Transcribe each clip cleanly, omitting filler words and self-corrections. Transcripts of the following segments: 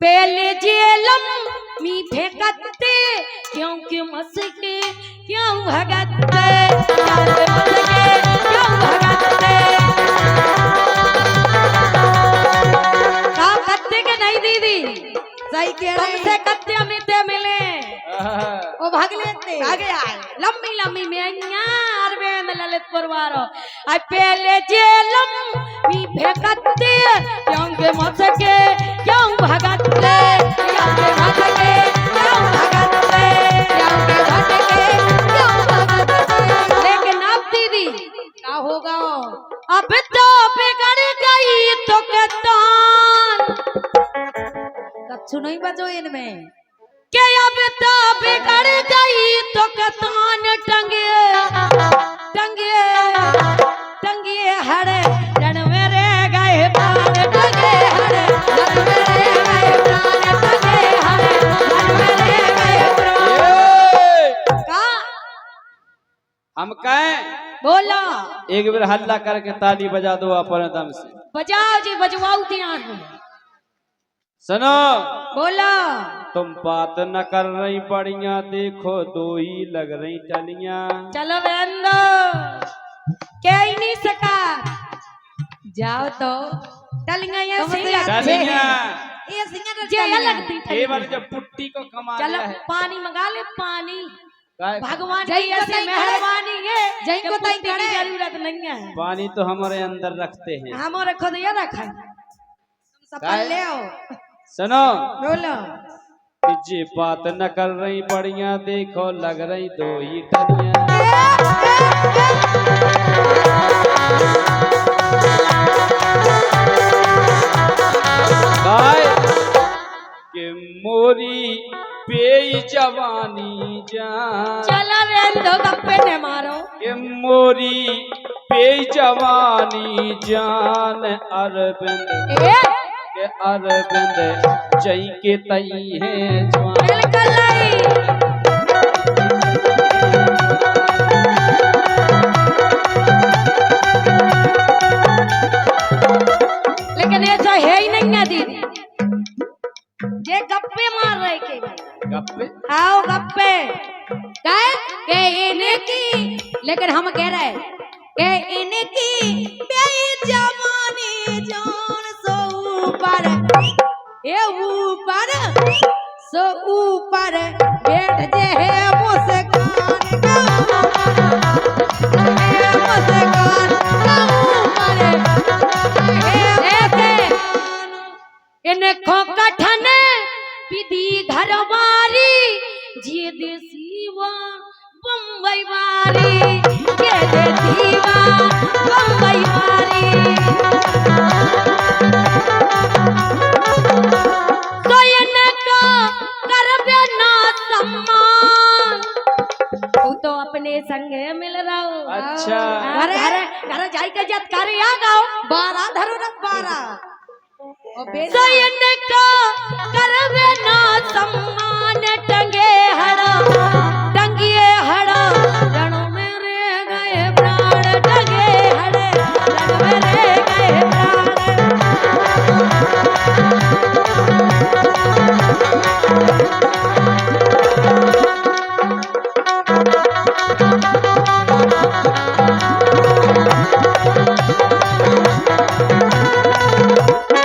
पहले जेलम मी फेंकते क्योंकि मसके क्यों भगते क्यों भगते का कत्ते के नहीं दीदी सही कह रहे तुमसे कत्ते अमिते मिले वो भाग लेते आगे आए लम्बी लम्बी मैया अरविंद ललितपुर वारो आई पहले जेलम मी फेंकते क्योंकि मसके क्यों भगते क्योंकि मसके क्यों भगते क्योंकि भटके क्यों भगते लेकिन अब दीदी क्या होगा अब तो बिगड़ गई तो कतान कच्छु नहीं बचो इनमें के अब तो बिगड़ गई तो कतान टंगे टंगे टंगे हरे रण में रह गए प्राण टंगे हरे रण में रह गए प्राण टंगे हरे रण में रह गए प्राण का हम कहें बोला एक बार हल्ला करके ताली बजा दो अपने दम से। बजाओ जी बजवाओ ध्यान में सुनो बोला तुम बात न कर रही बढ़िया देखो दो ही लग रही टलियां। चलो बेंदो क्या ही नहीं सका जाओ तो टलियां ऐसी लगती टलियां है ये सिंगर जे लगती थी केवल जब पुट्टी को कमा चलो लिया है। पानी मंगा ले पानी काय- भगवान जय की को ऐसी तई मेहरबानी है जय कि को तई पुट्टी की करे। जरूरत नहीं है पानी तो हमारे अंदर रखते हैं। हमारे खुद ये रखा है सफल ले आओ सुनो बोलो कि जे बात न कर रही बढ़िया देखो लग रही दो ही टलियां। काय कि मोरी पेई जवानी जान चलो बेंदो गप्पे न मारो कि मोरी पेई जवानी जान अरविंद ए के अरविंद जई के तई है जवान। बिल्कुल नहीं लेकिन ऐसा है ही नहीं है दीदी ये गप्पे मार रहे के गप्पे आओ गप्पे कहे के इनकी लेकिन हम कह रहे के इनकी बेजमानी जान सो ऊपर ए ऊपर सो ऊपर बैठ जे है मुस्कान के ऊपर है मुस्कान के ऊपर है ऐसे इनको कठन विधि घरवारी जे देसीवा बम्बई वाली जे देसीवा बम्बई वाली तो इनको करबे ना सम्मान तू तो अपने संगे मिल रहा हो अच्छा। घर घर घर जाई के जत करे आ गाओ 12 धरो न 12 और बेटा तो इनको करबे ना सम्मान टंगे हड़ा टंगिए हड़ा रण में रह गए प्राण टंगे हड़े रण में रह गए प्राण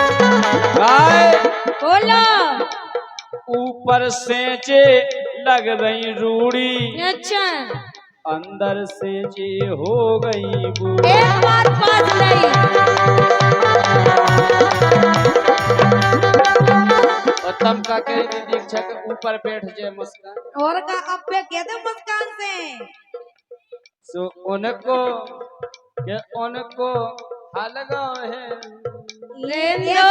काय बोलो ऊपर से जे लग रही रूड़ी अच्छा अंदर से जे हो गई बूढ़ी। एक बात बात नहीं और तम का कह दी दीक्षा के ऊपर बैठ जाए मुस्कान और का अब पे कह दे मुस्कान से सो उनको के उनको हलगाओ है ले लो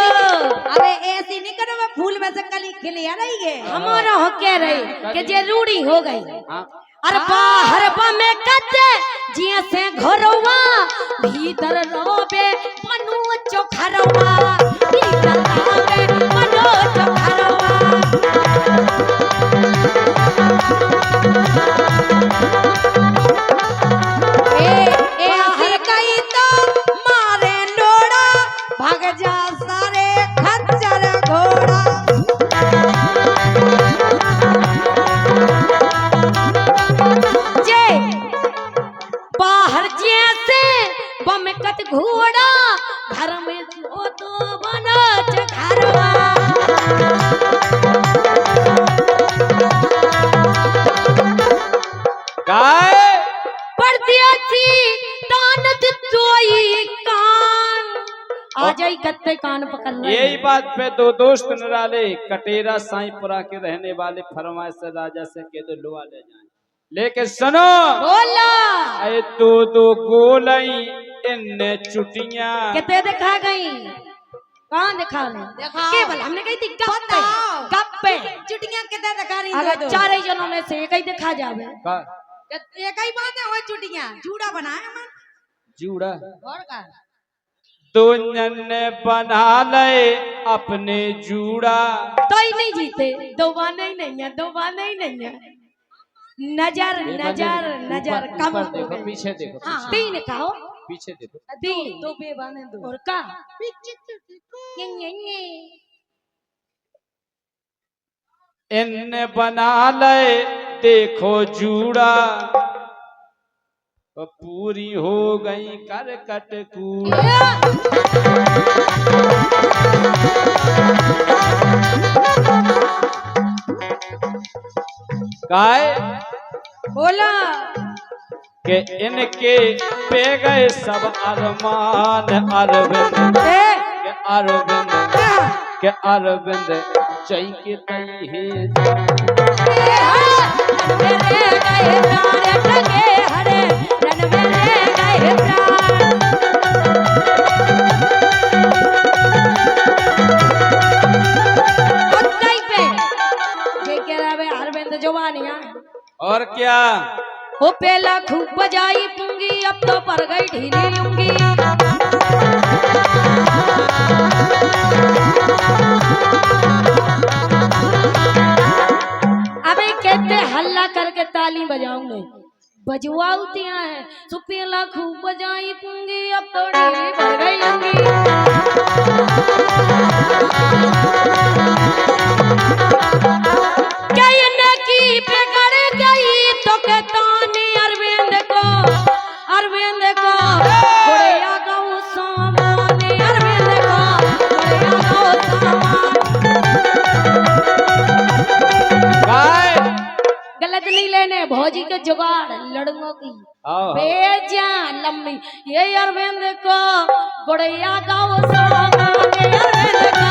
अबे ऐसी नहीं करो मैं फूल में से कली खिले आ रही है हमारा हो कह रही कि जे रूढ़ी हो गई हाँ अरे बाहर में कते जिया से घरवा भीतर रोबे मनु चोखरवा भीतर रोबे मनु चोखरवा ए हर कई तो मारे नोड़ा भाग जा सारे खच्चर घोड़ा बात पे दो दोस्त निराले कटेरा साईपुरा के रहने वाले फरमाइश से राजा से के दो लुआ ले जाए। लेकिन सुनो बोला अरे दो दो गोलई इनने चुटियां कितने दिखा गई कहाँ दिखा ले दिखाओ। केवल हमने कही थी गप्पे बताओ। गप्पे चुटियां कितने दिखा रही अगर दो चार ही जनों में से एक ही दिखा जावे एक ही बात है वो चुटियां जूड़ा बनाया मन जूड़ा और का दो ने बना ले अपने जूड़ा। तो ही नहीं जीते दो बाने ही नहीं है दो बाने ही नहीं है नजर ये नजर बंदे नजर ऊपर- कम ऊपर हो देखो गई। पीछे देखो हाँ पीछे, तीन कहो पीछे देखो तीन दो बेबाने दो और का ये इनने बना ले देखो जूड़ा वो पूरी हो गई करकट कूड़ा। काय बोला के इनके पे गए सब अरमान अरविंद के अरविंद के अरविंद चई के तई है मेरे गए प्राण टंगे हरे रन मेरे गए प्राण उठाई पे ये कह रहा है अरविंद जवानिया और क्या वो पहला खूब बजाई पूंगी अब तो पर गई ढीली लूंगी अबे कहते हल्ला करके ताली बजाऊंगे बजवाउतियां हैं सुपेला खूब बजाई पूंगी अब तो ढीली भर गई लूंगी कहने की बिगड़ गई तो कहतानी अरविंद को गुड़िया गाँव सामाने अरविंद को गुड़िया गाँव सामान काय गलत नहीं लेने भौजी के जुगाड़ लड़कों की आओ बेजान लंबी ये अरविंद को गुड़िया गाँव सामाने अरविंद को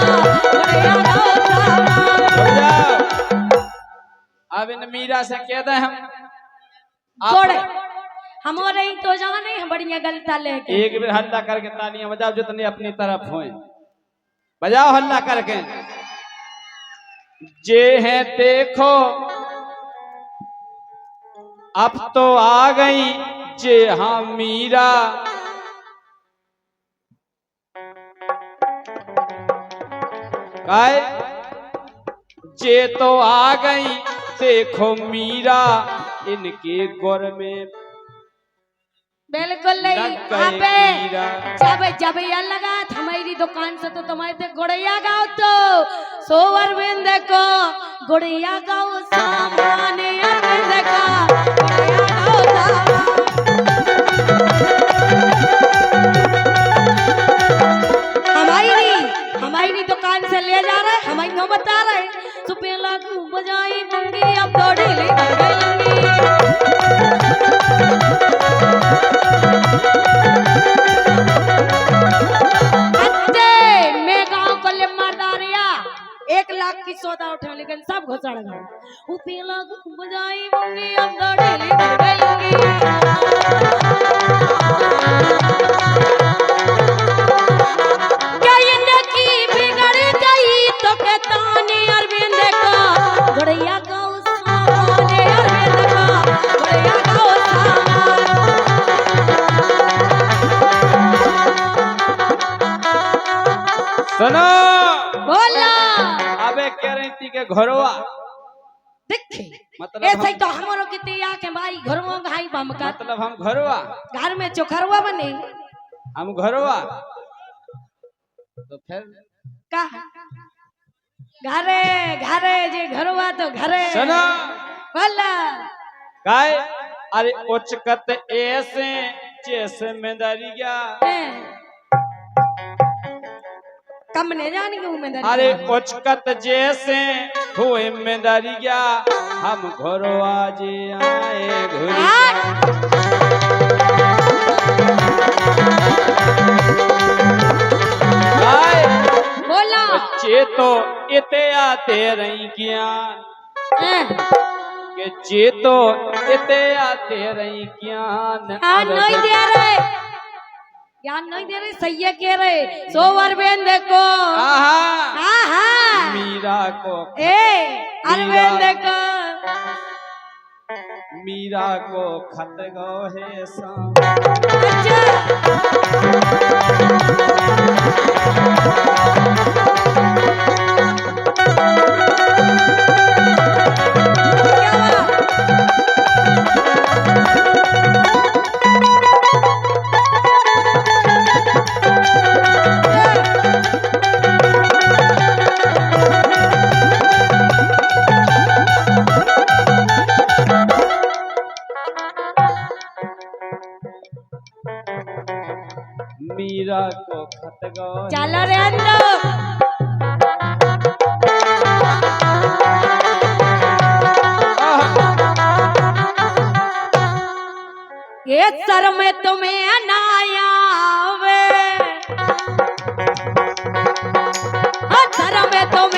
गुड़िया गाँव सामान रुक जाओ। अब इन मीरा से कह दे हम गोड़े आप हमारे ही तो जाने हैं बढ़िया गलता लेके एक बार हल्ला करके तालियां बजाओ जितनी अपनी तरफ होए बजाओ हल्ला करके जे है देखो अब तो आ गई जे हाँ मीरा काय जे तो आ गई देखो मीरा इनके गोर में बिल्कुल नहीं लग गए अबे मीरा। जब ये लगा हमारी दुकान से तो तुम्हारे गुड़िया गाँव तो सो अरविंद को गुड़िया गाँव सामान अरविंद का गुड़िया गाँव सामान हमारी दुकान से ले जा रहे हमारी नो बता रहे सुपेला को बजाई दूंगी अब तो ढीली भर गई मैं गाँव को ले मारदारिया 1 लाख की सौदा उठा लेकिन सब घुसड़ गए उपेला को बजाई दूंगी अब तो ढीली भर गई तो कहतानी अरविंद का गुड़िया गाँव सामाने अरविंद का गुड़िया गाँव सुनो बोला अबे कह रही थी के घरवा देखे मतलब ऐसे ही हम, तो हमारो कितने आके भाई घर में घाई बम का मतलब हम घरवा घर में चोखरवा बने हम घरवा तो फिर का घरे घरे जी घरवा तो घरे सुनो बोला काय अरे उचकत ऐसे जैसे में दरी गया कम नहीं जाने के में अरे उचकत जैसे हुए में दरी गया हम घरवा जे आए घुरी काय बोला चे तो इते आते रही ज्ञान के चे तो इते आते रही ज्ञान ज्ञान नहीं दे रहे, ज्ञान नहीं दे रहे, सही है कह रहे। सोवर बेन देखो, आहा आहा मीरा को अरविंद देखो, मीरा को खत गो है शाम मीरा को खत गो चल रे अंदर ये सर में तुम्हें ना आवे, सर में तुम्हें